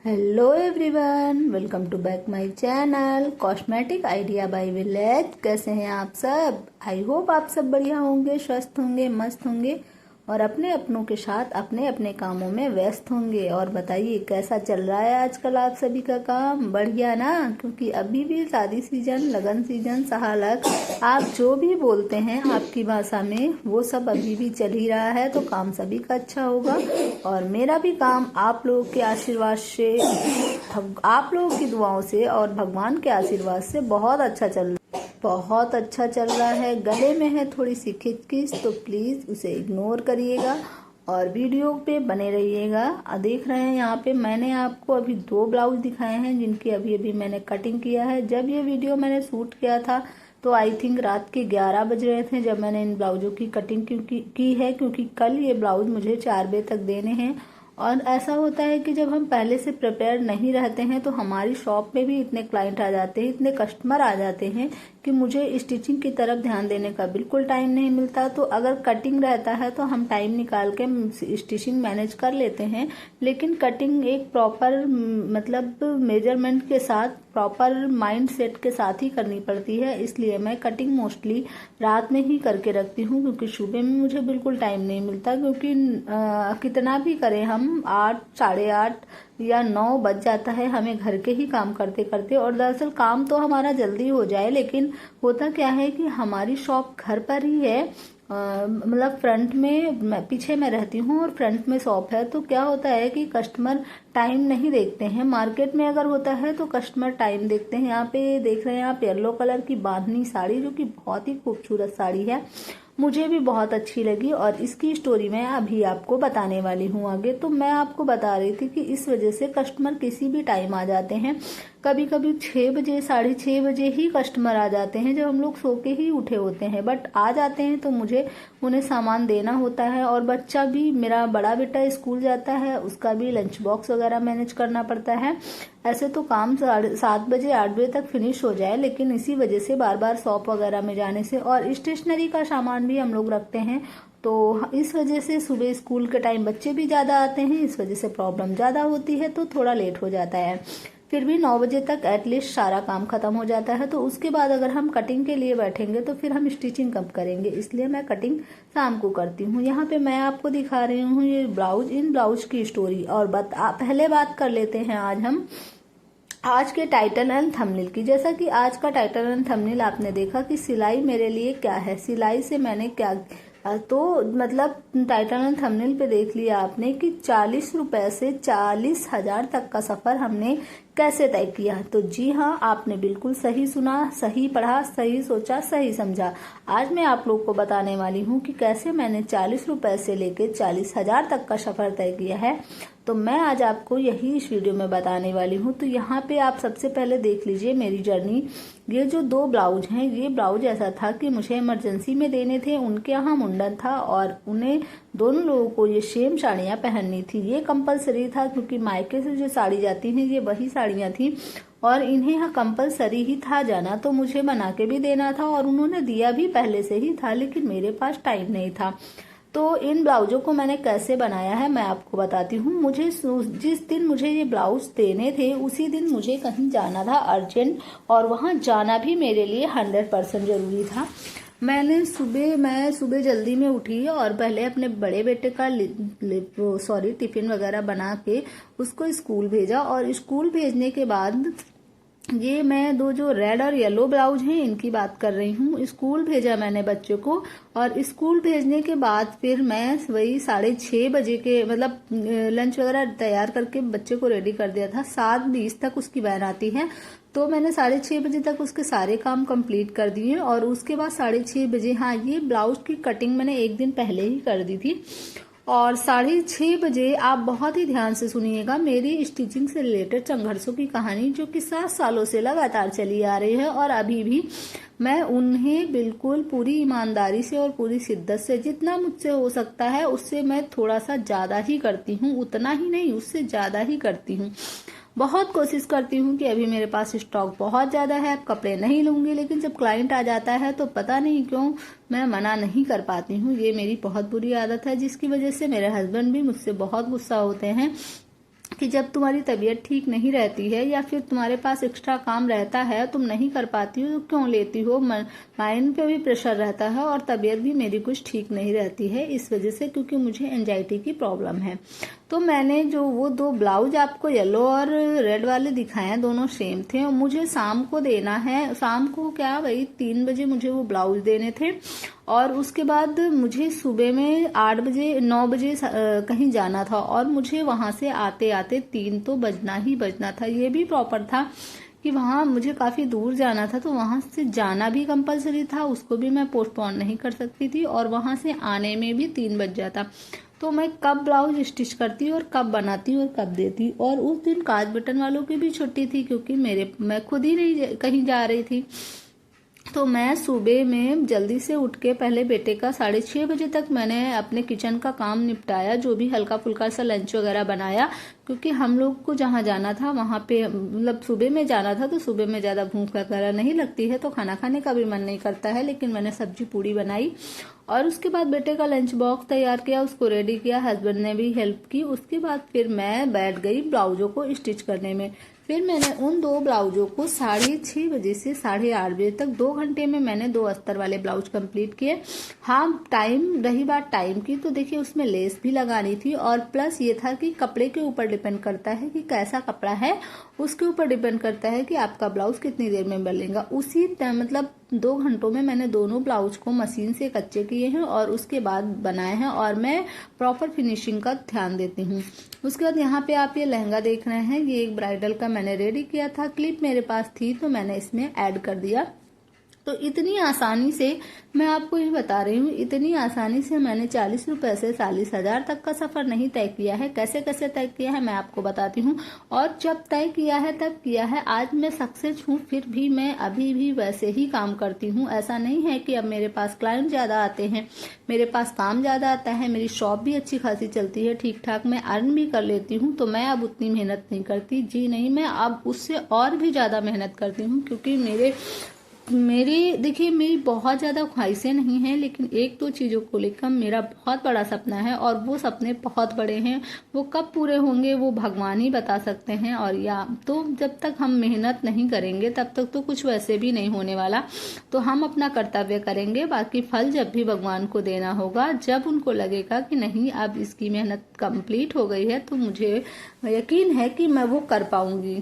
Hello everyone, welcome to back my channel cosmetic idea by village. कैसे हैं आप सब? आई होप आप सब बढ़िया होंगे, स्वस्थ होंगे, मस्त होंगे और अपने अपनों के साथ अपने अपने कामों में व्यस्त होंगे। और बताइए कैसा चल रहा है आजकल आप सभी का काम? बढ़िया ना? क्योंकि अभी भी शादी सीजन, लगन सीजन, सहालक, आप जो भी बोलते हैं आपकी भाषा में, वो सब अभी भी चल ही रहा है। तो काम सभी का अच्छा होगा और मेरा भी काम आप लोगों के आशीर्वाद से, आप लोगों की दुआओं से और भगवान के आशीर्वाद से बहुत अच्छा चल रहा है। गले में है थोड़ी सी खिचखिच, तो प्लीज़ उसे इग्नोर करिएगा और वीडियो पे बने रहिएगा। देख रहे हैं यहाँ पे मैंने आपको अभी 2 ब्लाउज दिखाए हैं जिनकी अभी अभी मैंने कटिंग किया है। जब ये वीडियो मैंने शूट किया था तो आई थिंक रात के 11 बज रहे थे जब मैंने इन ब्लाउजों की कटिंग की है, क्योंकि कल ये ब्लाउज मुझे 4 बजे तक देने हैं। और ऐसा होता है कि जब हम पहले से प्रिपेयर नहीं रहते हैं तो हमारी शॉप में भी इतने क्लाइंट आ जाते हैं, इतने कस्टमर आ जाते हैं कि मुझे स्टिचिंग की तरफ ध्यान देने का बिल्कुल टाइम नहीं मिलता। तो अगर कटिंग रहता है तो हम टाइम निकाल के स्टिचिंग मैनेज कर लेते हैं, लेकिन कटिंग एक प्रॉपर मतलब मेजरमेंट के साथ, प्रॉपर माइंड सेट के साथ ही करनी पड़ती है। इसलिए मैं कटिंग मोस्टली रात में ही करके रखती हूँ, क्योंकि सुबह में मुझे बिल्कुल टाइम नहीं मिलता। क्योंकि कितना भी करें हम, 8, साढ़े 8 या 9 बज जाता है हमें घर के ही काम करते करते। और दरअसल काम तो हमारा जल्दी हो जाए, लेकिन होता क्या है कि हमारी शॉप घर पर ही है। मतलब फ्रंट में, पीछे मैं रहती हूँ और फ्रंट में शॉप है। तो क्या होता है कि कस्टमर टाइम नहीं देखते हैं। मार्केट में अगर होता है तो कस्टमर टाइम देखते हैं। यहाँ पे देख रहे हैं आप येलो कलर की बांधनी साड़ी, जो कि बहुत ही खूबसूरत साड़ी है, मुझे भी बहुत अच्छी लगी और इसकी स्टोरी मैं अभी आपको बताने वाली हूँ आगे। तो मैं आपको बता रही थी कि इस वजह से कस्टमर किसी भी टाइम आ जाते हैं। कभी कभी 6 बजे, 6:30 बजे ही कस्टमर आ जाते हैं, जब हम लोग सो के ही उठे होते हैं, बट आ जाते हैं। तो मुझे उन्हें सामान देना होता है और बच्चा भी, मेरा बड़ा बेटा स्कूल जाता है, उसका भी लंच बॉक्स वगैरह मैनेज करना पड़ता है। ऐसे तो काम 7 बजे 8 बजे तक फिनिश हो जाए, लेकिन इसी वजह से बार बार शॉप वगैरह में जाने से, और स्टेशनरी का सामान भी हम लोग रखते हैं, तो इस वजह से सुबह स्कूल के टाइम बच्चे भी ज़्यादा आते हैं, इस वजह से प्रॉब्लम ज़्यादा होती है, तो थोड़ा लेट हो जाता है। फिर भी 9 बजे तक एटलीस्ट सारा काम खत्म हो जाता है। तो उसके बाद अगर हम कटिंग के लिए बैठेंगे तो फिर हम स्टिचिंग कब करेंगे, इसलिए मैं कटिंग शाम को करती हूँ। यहाँ पे मैं आपको दिखा रही हूँ ये ब्लाउज, इन ब्लाउज की स्टोरी। और पहले बात कर लेते हैं आज के टाइटल एंड थंबनेल की। जैसा कि आज का टाइटल एंड थंबनेल आपने देखा कि सिलाई मेरे लिए क्या है, सिलाई से मैंने क्या, तो मतलब टाइटल एंड थंबनेल पे देख लिया आपने कि 40 रुपए से 40,000 तक का सफर हमने कैसे तय किया। तो जी हाँ, आपने बिल्कुल सही सुना, सही पढ़ा, सही सोचा, सही समझा। आज मैं आप लोग को बताने वाली हूँ कि कैसे मैंने 40 रुपए से लेके 40,000 तक का सफर तय किया है। तो मैं आज आपको यही इस वीडियो में बताने वाली हूँ। तो यहाँ पे आप सबसे पहले देख लीजिए मेरी जर्नी। ये जो 2 ब्लाउज हैं, ये ब्लाउज ऐसा था कि मुझे इमरजेंसी में देने थे, उनके यहाँ मुंडन था और उन्हें दोनों लोगों को ये सेम साड़ियाँ पहननी थी। ये कंपलसरी था, क्योंकि मायके से जो साड़ी जाती हैं ये वही साड़ियाँ थी और इन्हें यहाँ कंपलसरी ही था जाना। तो मुझे बना के भी देना था और उन्होंने दिया भी पहले से ही था, लेकिन मेरे पास टाइम नहीं था। तो इन ब्लाउजों को मैंने कैसे बनाया है मैं आपको बताती हूँ। मुझे जिस दिन मुझे ये ब्लाउज देने थे उसी दिन मुझे कहीं जाना था अर्जेंट, और वहाँ जाना भी मेरे लिए 100% जरूरी था। मैं सुबह जल्दी में उठी और पहले अपने बड़े बेटे का टिफिन वगैरह बना के उसको स्कूल भेजा। और स्कूल भेजने के बाद ये मैं 2 जो रेड और येलो ब्लाउज हैं इनकी बात कर रही हूँ। स्कूल भेजा मैंने बच्चों को, और स्कूल भेजने के बाद फिर मैं वही 6:30 बजे के, मतलब लंच वगैरह तैयार करके बच्चे को रेडी कर दिया था। 7:20 तक उसकी वैन आती है, तो मैंने 6:30 बजे तक उसके सारे काम कंप्लीट कर दिए। और उसके बाद 6:30 बजे, हाँ, ये ब्लाउज की कटिंग मैंने एक दिन पहले ही कर दी थी। और 6:30 बजे आप बहुत ही ध्यान से सुनिएगा मेरी स्टिचिंग से रिलेटेड संघर्षों की कहानी, जो कि 7 सालों से लगातार चली आ रही है और अभी भी मैं उन्हें बिल्कुल पूरी ईमानदारी से और पूरी शिद्दत से, जितना मुझसे हो सकता है उससे मैं थोड़ा सा ज्यादा ही करती हूँ, उतना ही नहीं उससे ज्यादा ही करती हूँ। बहुत कोशिश करती हूँ कि अभी मेरे पास स्टॉक बहुत ज़्यादा है, कपड़े नहीं लूंगी, लेकिन जब क्लाइंट आ जाता है तो पता नहीं क्यों मैं मना नहीं कर पाती हूँ। ये मेरी बहुत बुरी आदत है, जिसकी वजह से मेरे हस्बैंड भी मुझसे बहुत गुस्सा होते हैं कि जब तुम्हारी तबीयत ठीक नहीं रहती है या फिर तुम्हारे पास एक्स्ट्रा काम रहता है, तुम नहीं कर पाती हो तो क्यों लेती हो। माइंड पे भी प्रेशर रहता है और तबीयत भी मेरी कुछ ठीक नहीं रहती है इस वजह से, क्योंकि मुझे एंजाइटी की प्रॉब्लम है। तो मैंने जो वो 2 ब्लाउज आपको येलो और रेड वाले दिखाए हैं, दोनों सेम थे और मुझे शाम को देना है। शाम को क्या, वही 3 बजे मुझे वो ब्लाउज देने थे और उसके बाद मुझे सुबह में 8 बजे 9 बजे कहीं जाना था और मुझे वहां से आते आते 3 तो बजना ही बजना था। ये भी प्रॉपर था कि वहां मुझे काफी दूर जाना था, तो वहां से जाना भी कंपलसरी था, उसको भी मैं पोस्टपोन नहीं कर सकती थी और वहां से आने में भी 3 बज जाता। तो मैं कब ब्लाउज स्टिच करती और कब बनाती और कब देती। और उस दिन काज बटन वालों की भी छुट्टी थी, क्योंकि मैं खुद ही नहीं कहीं जा रही थी। तो मैं सुबह में जल्दी से उठ के पहले बेटे का 6:30 बजे तक मैंने अपने किचन का काम निपटाया, जो भी हल्का फुल्का सा लंच वगैरह बनाया, क्योंकि हम लोग को जहाँ जाना था वहां पे मतलब सुबह में जाना था, तो सुबह में ज्यादा भूख वगैरह नहीं लगती है तो खाना खाने का भी मन नहीं करता है। लेकिन मैंने सब्जी पूड़ी बनाई और उसके बाद बेटे का लंच बॉक्स तैयार किया, उसको रेडी किया, हस्बैंड ने भी हेल्प की। उसके बाद फिर मैं बैठ गई ब्लाउजों को स्टिच करने में। फिर मैंने उन 2 ब्लाउजों को 6:30 बजे से 8:30 बजे तक 2 घंटे में मैंने 2 अस्तर वाले ब्लाउज कंप्लीट किए। हाँ, रही बात टाइम की, तो देखिए उसमें लेस भी लगानी थी और प्लस ये था कि कपड़े के ऊपर डिपेंड करता है कि कैसा कपड़ा है, उसके ऊपर डिपेंड करता है कि आपका ब्लाउज कितनी देर में बनेगा। उसी मतलब 2 घंटों में मैंने दोनों ब्लाउज को मशीन से कच्चे किए हैं और उसके बाद बनाए हैं और मैं प्रॉपर फिनिशिंग का ध्यान देती हूँ। उसके बाद यहाँ पे आप ये लहंगा देख रहे हैं, ये एक ब्राइडल का मैंने रेडी किया था, क्लिप मेरे पास थी तो मैंने इसमें ऐड कर दिया। तो इतनी आसानी से मैं आपको ये बता रही हूँ, इतनी आसानी से मैंने 40 रुपए से 40,000 तक का सफर नहीं तय किया है। कैसे कैसे तय किया है मैं आपको बताती हूँ, और जब तय किया है तब किया है। आज मैं सक्सेस हूँ, फिर भी मैं अभी भी वैसे ही काम करती हूँ। ऐसा नहीं है कि अब मेरे पास क्लाइंट ज्यादा आते हैं, मेरे पास काम ज्यादा आता है, मेरी शॉप भी अच्छी खासी चलती है ठीक ठाक, मैं अर्न भी कर लेती हूँ, तो मैं अब उतनी मेहनत नहीं करती। जी नहीं, मैं अब उससे और भी ज्यादा मेहनत करती हूँ, क्योंकि देखिए मेरी बहुत ज्यादा ख्वाहिशें नहीं हैं, लेकिन एक दो चीजों को लेकर मेरा बहुत बड़ा सपना है और वो सपने बहुत बड़े हैं। वो कब पूरे होंगे वो भगवान ही बता सकते हैं। और या तो जब तक हम मेहनत नहीं करेंगे तब तक तो कुछ वैसे भी नहीं होने वाला। तो हम अपना कर्तव्य करेंगे, बाकी फल जब भी भगवान को देना होगा, जब उनको लगेगा कि नहीं अब इसकी मेहनत कंप्लीट हो गई है, तो मुझे यकीन है कि मैं वो कर पाऊंगी।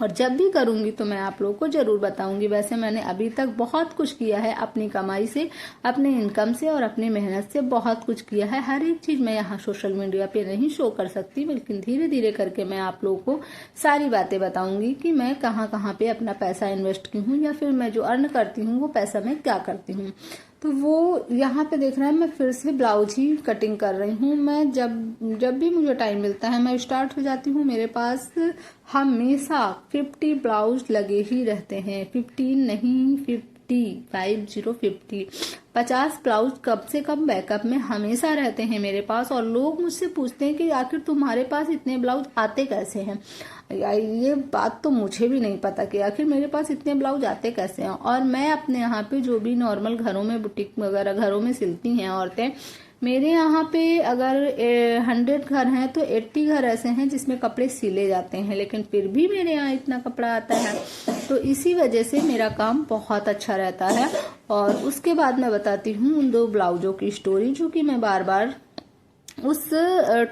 और जब भी करूंगी तो मैं आप लोगों को जरूर बताऊंगी। वैसे मैंने अभी तक बहुत कुछ किया है, अपनी कमाई से, अपने इनकम से और अपनी मेहनत से बहुत कुछ किया है। हर एक चीज मैं यहाँ सोशल मीडिया पे नहीं शो कर सकती, लेकिन धीरे धीरे करके मैं आप लोगों को सारी बातें बताऊंगी कि मैं कहाँ कहाँ पे अपना पैसा इन्वेस्ट की हूँ, या फिर मैं जो अर्न करती हूँ वो पैसा मैं क्या करती हूँ। तो वो यहाँ पे देख रहे हैं, मैं फिर से ब्लाउज ही कटिंग कर रही हूँ। मैं जब भी मुझे टाइम मिलता है मैं स्टार्ट हो जाती हूँ। मेरे पास हमेशा 50 ब्लाउज लगे ही रहते हैं, 15 नहीं 50 ब्लाउज कम से कम बैकअप में हमेशा रहते हैं मेरे पास। और लोग मुझसे पूछते हैं कि आखिर तुम्हारे पास इतने ब्लाउज आते कैसे हैं। ये बात तो मुझे भी नहीं पता कि आखिर मेरे पास इतने ब्लाउज आते कैसे हैं। और मैं अपने यहाँ पे जो भी नॉर्मल घरों में बुटीक वगैरह घरों में सिलती हैं औरतें, मेरे यहाँ पे अगर 100 घर हैं तो 80 घर ऐसे हैं जिसमें कपड़े सिले जाते हैं, लेकिन फिर भी मेरे यहाँ इतना कपड़ा आता है। तो इसी वजह से मेरा काम बहुत अच्छा रहता है। और उसके बाद मैं बताती हूँ उन 2 ब्लाउजों की स्टोरी, जो कि मैं बार बार उस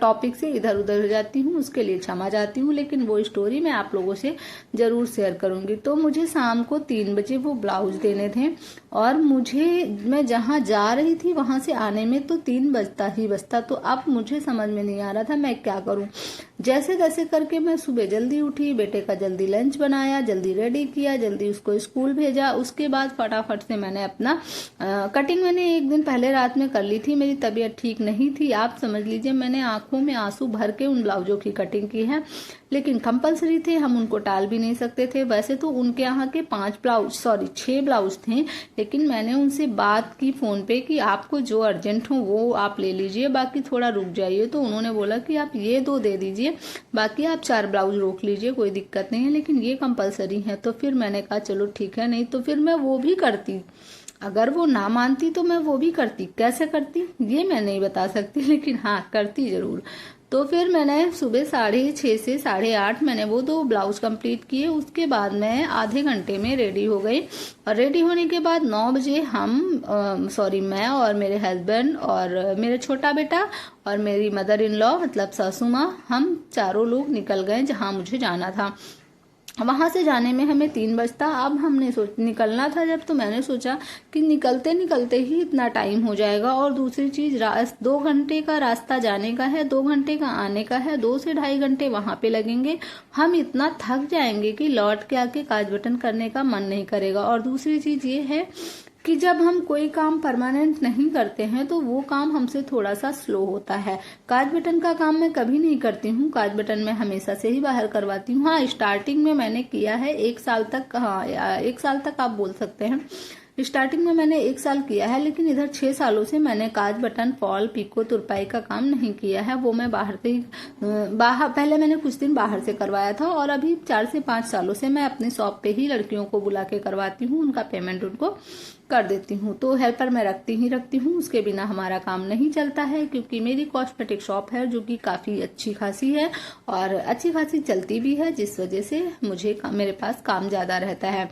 टॉपिक से इधर उधर हो जाती हूँ, उसके लिए क्षमा चाहती हूँ, लेकिन वो स्टोरी मैं आप लोगों से जरूर शेयर करूंगी। तो मुझे शाम को 3 बजे वो ब्लाउज देने थे और मैं जहाँ जा रही थी वहां से आने में तो 3 बजता ही बजता। तो अब मुझे समझ में नहीं आ रहा था मैं क्या करूं। जैसे तैसे करके मैं सुबह जल्दी उठी, बेटे का जल्दी लंच बनाया, जल्दी रेडी किया, जल्दी उसको स्कूल भेजा। उसके बाद फटाफट से मैंने अपना कटिंग मैंने एक दिन पहले रात में कर ली थी, मेरी तबीयत ठीक नहीं थी, आप समझ लीजिए। मैंने आंखों में आंसू भर के उन ब्लाउजों की कटिंग की है, लेकिन कंपलसरी थे, हम उनको टाल भी नहीं सकते थे। वैसे तो उनके यहाँ के 6 ब्लाउज थे, लेकिन मैंने उनसे बात की फोन पे कि आपको जो अर्जेंट हो वो आप ले लीजिए, बाकी थोड़ा रुक जाइए। तो उन्होंने बोला कि आप ये 2 दे दीजिए, बाकी आप 4 ब्लाउज रोक लीजिए, कोई दिक्कत नहीं है, लेकिन ये कंपलसरी है। तो फिर मैंने कहा चलो ठीक है, नहीं तो फिर मैं वो भी करती, अगर वो ना मानती तो मैं वो भी करती। कैसे करती ये मैं नहीं बता सकती, लेकिन हाँ करती जरूर। तो फिर मैंने सुबह 6:30 से 8:30 मैंने वो 2 ब्लाउज कंप्लीट किए। उसके बाद मैं आधे घंटे में रेडी हो गई और रेडी होने के बाद 9 बजे मैं और मेरे हस्बैंड और मेरा छोटा बेटा और मेरी मदर इन लॉ मतलब सासू माँ, हम चारों लोग निकल गए जहाँ मुझे जाना था। वहां से जाने में हमें 3 बजता। अब हमने निकलना था जब, तो मैंने सोचा कि निकलते निकलते ही इतना टाइम हो जाएगा। और दूसरी चीज 2 घंटे का रास्ता जाने का है, 2 घंटे का आने का है, 2 से 2.5 घंटे वहां पे लगेंगे। हम इतना थक जाएंगे कि लौट के आके काज बटन करने का मन नहीं करेगा। और दूसरी चीज ये है कि जब हम कोई काम परमानेंट नहीं करते हैं तो वो काम हमसे थोड़ा सा स्लो होता है। काज बटन का काम मैं कभी नहीं करती हूँ, काज बटन मैं हमेशा से ही बाहर करवाती हूँ। हाँ, स्टार्टिंग में मैंने किया है 1 साल तक, हाँ 1 साल तक आप बोल सकते हैं। स्टार्टिंग में मैंने 1 साल किया है, लेकिन इधर 6 सालों से मैंने काज बटन, फॉल, पिको, तुरपाई का काम नहीं किया है। वो मैं बाहर से पहले मैंने कुछ दिन बाहर से करवाया था और अभी 4 से 5 सालों से मैं अपनी शॉप पे ही लड़कियों को बुला के करवाती हूँ, उनका पेमेंट उनको कर देती हूँ। तो हेल्पर मैं रखती हूँ, उसके बिना हमारा काम नहीं चलता है, क्योंकि मेरी कॉस्मेटिक शॉप है जो कि काफी अच्छी खासी है और अच्छी खासी चलती भी है, जिस वजह से मेरे पास काम ज्यादा रहता है।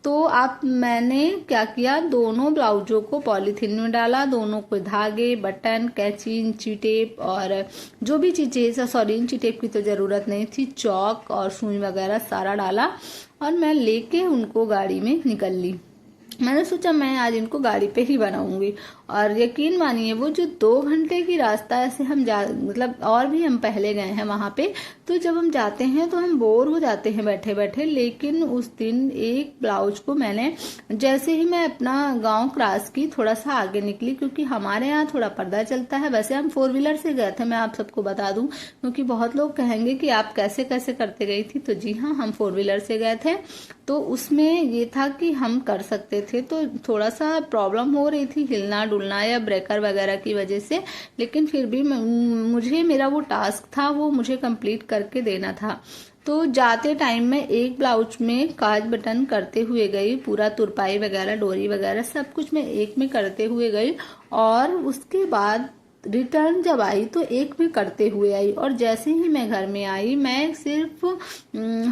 तो मैंने क्या किया, दोनों ब्लाउजों को पॉलीथीन में डाला, दोनों को धागे, बटन, कैंची, इंची टेप और जो भी चीजें, सॉरी इंची टेप की तो जरूरत नहीं थी, चौक और सुई वगैरह सारा डाला और मैं लेके उनको गाड़ी में निकल ली। मैंने सोचा मैं आज इनको गाड़ी पे ही बनाऊंगी। और यकीन मानिए वो जो 2 घंटे की रास्ता ऐसे हम मतलब और भी हम पहले गए हैं वहां पे, तो जब हम जाते हैं तो हम बोर हो जाते हैं बैठे बैठे। लेकिन उस दिन एक ब्लाउज को मैंने, जैसे ही मैं अपना गांव क्रॉस की, थोड़ा सा आगे निकली, क्योंकि हमारे यहाँ थोड़ा पर्दा चलता है। वैसे हम 4 व्हीलर से गए थे, मैं आप सबको बता दूं, क्योंकि बहुत लोग कहेंगे कि आप कैसे कैसे करते गई थी। तो जी हाँ, हम 4 व्हीलर से गए थे। तो उसमें ये था कि हम कर सकते थे, तो थोड़ा सा प्रॉब्लम हो रही थी हिलना डुलना या ब्रेकर वगैरह की वजह से, लेकिन फिर भी मुझे मेरा वो टास्क था, वो मुझे कंप्लीट करके देना था। तो जाते टाइम में एक ब्लाउज में काज बटन करते हुए गई, पूरा तुरपाई वगैरह, डोरी वगैरह सब कुछ मैं एक में करते हुए गई। और उसके बाद रिटर्न जब आई तो एक में करते हुए आई। और जैसे ही मैं घर में आई, मैं सिर्फ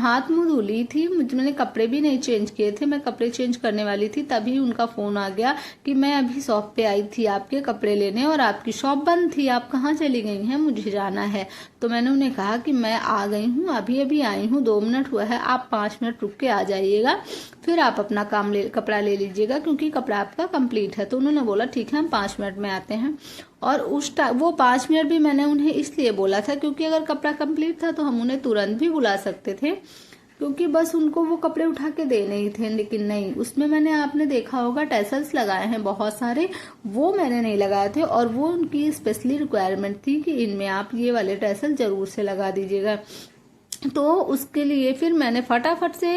हाथ मुंह धुली थी, मैंने कपड़े भी नहीं चेंज किए थे, मैं कपड़े चेंज करने वाली थी, तभी उनका फोन आ गया कि मैं अभी शॉप पे आई थी आपके कपड़े लेने और आपकी शॉप बंद थी, आप कहाँ चली गई हैं, मुझे जाना है। तो मैंने उन्हें कहा कि मैं आ गई हूँ, अभी अभी आई हूँ, 2 मिनट हुआ है, आप 5 मिनट रुक के आ जाइएगा, फिर आप अपना कपड़ा ले लीजिएगा, क्योंकि कपड़ा आपका कंप्लीट है। तो उन्होंने बोला ठीक है, हम 5 मिनट में आते हैं। और वो 5 मिनट भी मैंने उन्हें इसलिए बोला था क्योंकि अगर कपड़ा कंप्लीट था तो हम उन्हें तुरंत भी बुला सकते थे, क्योंकि बस उनको वो कपड़े उठा के देने ही थे। लेकिन नहीं, उसमें मैंने, आपने देखा होगा, टैसल्स लगाए हैं बहुत सारे, वो मैंने नहीं लगाए थे। और वो उनकी स्पेशली रिक्वायरमेंट थी कि इनमें आप ये वाले टैसल जरूर से लगा दीजिएगा। तो उसके लिए फिर मैंने फटाफट से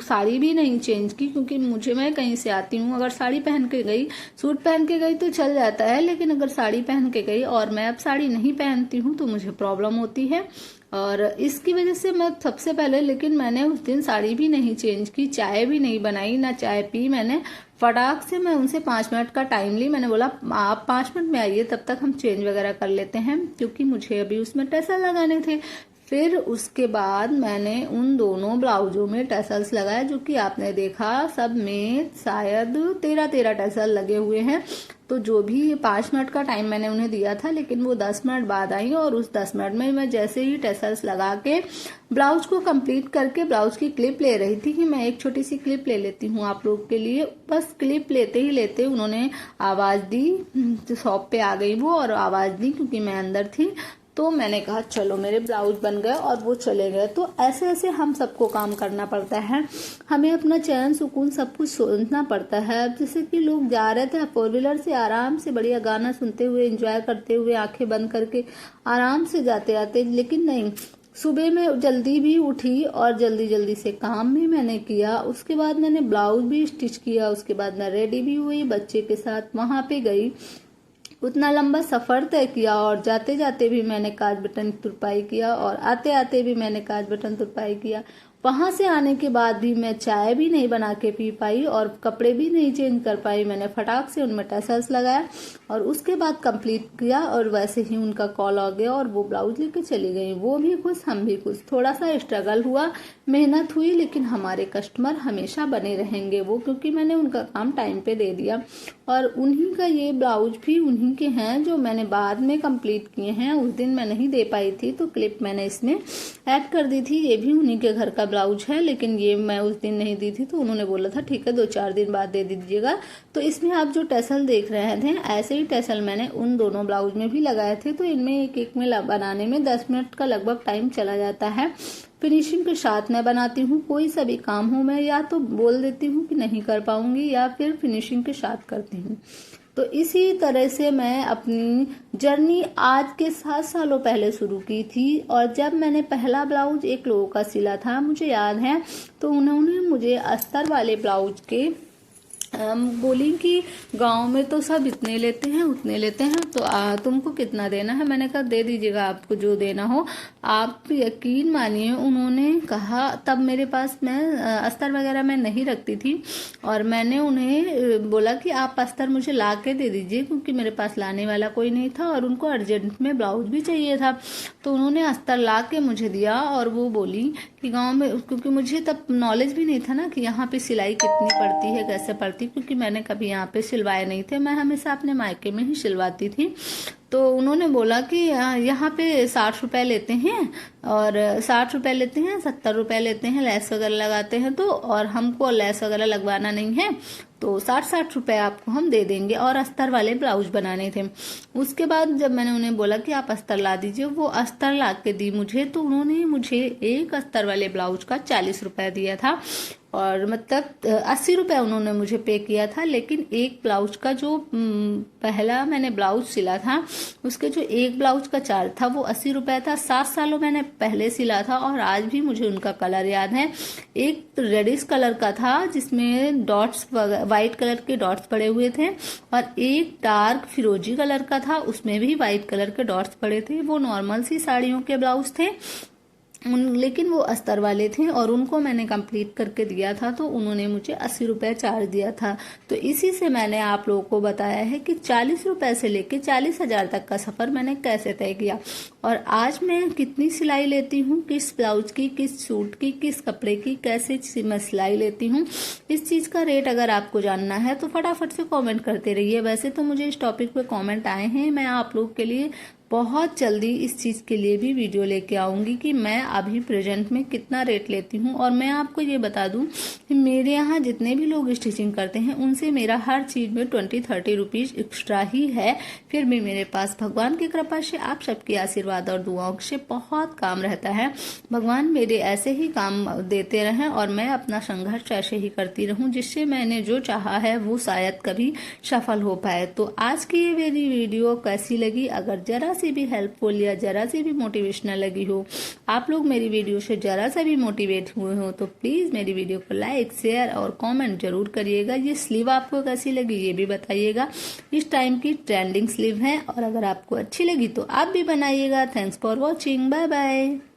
साड़ी भी नहीं चेंज की, क्योंकि मैं कहीं से आती हूँ, अगर साड़ी पहन के गई, सूट पहन के गई तो चल जाता है, लेकिन अगर साड़ी पहन के गई और मैं अब साड़ी नहीं पहनती हूँ तो मुझे प्रॉब्लम होती है। और इसकी वजह से मैं सबसे पहले, लेकिन मैंने उस दिन साड़ी भी नहीं चेंज की, चाय भी नहीं बनाई, ना चाय पी मैंने। फटाक से मैं उनसे 5 मिनट का टाइम ली, मैंने बोला आप 5 मिनट में आइए, तब तक हम चेंज वगैरह कर लेते हैं, क्योंकि मुझे अभी उसमें टैसल लगाने थे। फिर उसके बाद मैंने उन दोनों ब्लाउजों में टैसल्स लगाए, जो कि आपने देखा सब में शायद 13 टैसल लगे हुए हैं। तो जो भी 5 मिनट का टाइम मैंने उन्हें दिया था, लेकिन वो 10 मिनट बाद आई, और उस 10 मिनट में मैं जैसे ही टैसल्स लगा के ब्लाउज को कंप्लीट करके ब्लाउज की क्लिप ले रही थी कि मैं एक छोटी सी क्लिप ले लेती हूँ आप लोग के लिए। बस क्लिप लेते ही लेते उन्होंने आवाज दी, शॉप पे आ गई वो और आवाज दी, क्योंकि मैं अंदर थी। तो मैंने कहा चलो मेरे ब्लाउज बन गए, और वो चले गए। तो ऐसे ऐसे हम सबको काम करना पड़ता है, हमें अपना चैन सुकून सब कुछ सोचना पड़ता है। अब जैसे कि लोग जा रहे थे 4 व्हीलर से, आराम से बढ़िया गाना सुनते हुए, एंजॉय करते हुए, आंखें बंद करके आराम से जाते आते, लेकिन नहीं, सुबह में जल्दी भी उठी और जल्दी जल्दी से काम भी मैंने किया। उसके बाद मैंने ब्लाउज भी स्टिच किया, उसके बाद मैं रेडी भी हुई, बच्चे के साथ वहां पे गई, उतना लंबा सफर तय किया, और जाते जाते भी मैंने काज बटन तुरपाई किया, और आते आते भी मैंने काज बटन तुरपाई किया। वहां से आने के बाद भी मैं चाय भी नहीं बना के पी पाई और कपड़े भी नहीं चेंज कर पाई। मैंने फटाक से उनमें टैसल्स लगाया और उसके बाद कंप्लीट किया और वैसे ही उनका कॉल आ गया और वो ब्लाउज लेके चली गई। वो भी खुश, हम भी खुश। थोड़ा सा स्ट्रगल हुआ, मेहनत हुई, लेकिन हमारे कस्टमर हमेशा बने रहेंगे वो, क्योंकि मैंने उनका काम टाइम पे दे दिया। और उन्हीं का ये ब्लाउज भी उन्हीं के हैं जो मैंने बाद में कंप्लीट किए हैं। उस दिन मैं नहीं दे पाई थी तो क्लिप मैंने इसमें ऐड कर दी थी। ये भी उन्हीं के घर का ब्लाउज है, लेकिन ये मैं उस दिन नहीं दी थी तो उन्होंने बोला था ठीक है 2-4 दिन बाद दे दीजिएगा। तो इसमें आप जो टैसल देख रहे थे, ऐसे ही टैसल मैंने उन दोनों ब्लाउज में भी लगाए थे। तो इनमें एक एक में बनाने में 10 मिनट का लगभग टाइम चला जाता है। फिनिशिंग के साथ मैं बनाती हूँ। कोई सा भी काम हो मैं या तो बोल देती हूँ कि नहीं कर पाऊंगी या फिर फिनिशिंग के साथ करती हूँ। तो इसी तरह से मैं अपनी जर्नी आज के 7 सालों पहले शुरू की थी। और जब मैंने पहला ब्लाउज एक लोगों का सिला था, मुझे याद है, तो उन्होंने मुझे अस्तर वाले ब्लाउज के बोली कि गांव में तो सब इतने लेते हैं उतने लेते हैं, तो तुमको कितना देना है। मैंने कहा दे दीजिएगा, आपको जो देना हो। आप यकीन मानिए, उन्होंने कहा, तब मेरे पास मैं अस्तर वगैरह मैं नहीं रखती थी और मैंने उन्हें बोला कि आप अस्तर मुझे ला के दे दीजिए, क्योंकि मेरे पास लाने वाला कोई नहीं था और उनको अर्जेंट में ब्लाउज भी चाहिए था। तो उन्होंने अस्तर ला के मुझे दिया और वो बोली कि गाँव में, क्योंकि मुझे तब नॉलेज भी नहीं था ना कि यहाँ पे सिलाई कितनी पड़ती है, कैसे पड़ती, क्योंकि मैंने कभी यहाँ पे सिलवाए नहीं थे। मैं हमेशा अपने मायके में ही सिलवाती थी। तो उन्होंने बोला कि यहाँ पे 60 रुपए लेते हैं और 60 रुपए लेते हैं, 70 रुपए लेते हैं, लेस वगैरह लगाते हैं तो, और हमको लेस वगैरह लगवाना नहीं है, तो 60-60 रुपए आपको हम दे देंगे। और अस्तर वाले ब्लाउज बनाने थे। उसके बाद जब मैंने उन्हें बोला कि आप अस्तर ला दीजिए, वो अस्तर ला के दी मुझे। तो उन्होंने मुझे एक अस्तर वाले ब्लाउज का 40 रुपए दिया था और मतलब 80 रुपए उन्होंने मुझे पे किया था। लेकिन एक ब्लाउज का जो पहला मैंने ब्लाउज सिला था, उसके जो एक ब्लाउज का चार्ज था वो 80 रुपए था। 7 सालों मैंने पहले सिला था और आज भी मुझे उनका कलर याद है। एक रेडिश कलर का था जिसमें डॉट्स, व्हाइट कलर के डॉट्स पड़े हुए थे, और एक डार्क फिरोजी कलर का था, उसमें भी व्हाइट कलर के डॉट्स पड़े थे। वो नॉर्मल सी साड़ियों के ब्लाउज थे, लेकिन वो अस्तर वाले थे और उनको मैंने कंप्लीट करके दिया था। तो उन्होंने मुझे 80 रुपए चार्ज दिया था। तो इसी से मैंने आप लोगों को बताया है कि 40 रुपए से लेके 40,000 तक का सफर मैंने कैसे तय किया और आज मैं कितनी सिलाई लेती हूँ, किस ब्लाउज की, किस सूट की, किस कपड़े की, कैसे मैं सिलाई लेती हूँ। इस चीज का रेट अगर आपको जानना है तो फटाफट से कॉमेंट करते रहिए। वैसे तो मुझे इस टॉपिक पे कॉमेंट आए हैं, मैं आप लोग के लिए बहुत जल्दी इस चीज़ के लिए भी वीडियो लेके आऊंगी कि मैं अभी प्रेजेंट में कितना रेट लेती हूँ। और मैं आपको ये बता दूं कि मेरे यहाँ जितने भी लोग स्टिचिंग करते हैं उनसे मेरा हर चीज़ में 20-30 रुपीज़ एक्स्ट्रा ही है। फिर भी मेरे पास भगवान की कृपा से, आप सबके आशीर्वाद और दुआओं से बहुत काम रहता है। भगवान मेरे ऐसे ही काम देते रहें और मैं अपना संघर्ष ऐसे ही करती रहूँ, जिससे मैंने जो चाहा है वो शायद कभी सफल हो पाए। तो आज की ये मेरी वीडियो कैसी लगी, अगर जरा सी भी हेल्पफुल या जरा सी भी मोटिवेशनल लगी हो, आप लोग मेरी वीडियो से जरा सा भी मोटिवेट हुए हो, तो प्लीज मेरी वीडियो को लाइक, शेयर और कमेंट जरूर करिएगा। ये स्लीव आपको कैसी लगी ये भी बताइएगा। इस टाइम की ट्रेंडिंग स्लीव है और अगर आपको अच्छी लगी तो आप भी बनाइएगा। Thanks for watching, bye bye.